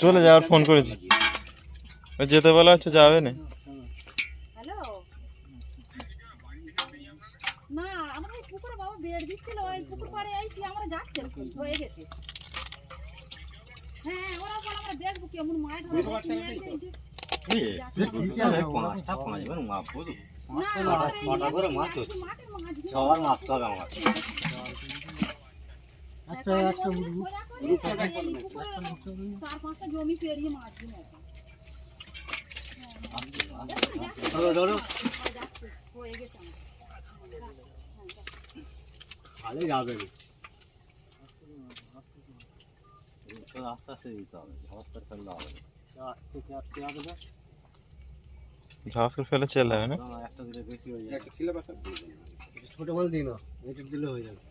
চলে যাওয়ার ফোন করেছি, যেতে বলা হচ্ছে যাবে না। হ্যালো, না আমরা এই পুকুরে বাবা বেড় দিচ্ছিল, ওই পুকুর পাড়ে আইছি, আমরা যাচ্ছি হয়ে গেছে। হ্যাঁ ওরা বলে আমরা দেখবো কেমন মাছ ধরে নিয়ে আসে এই যে সবার মারতে হবে আমার। চার পাঁচটা জমি পেরিয়ে মাছ হয়ে গেছে ভালোই যাবে, আস্তে আস্তে দিতে হবে, ঝড় করে ফেললে হবে না। ঝাঁস করে ফেলে চলে যাবে না, একটা দিলে বেশি হয়ে যাবে, ছোট বল দিন, এটা দিলে হয়ে যাবে।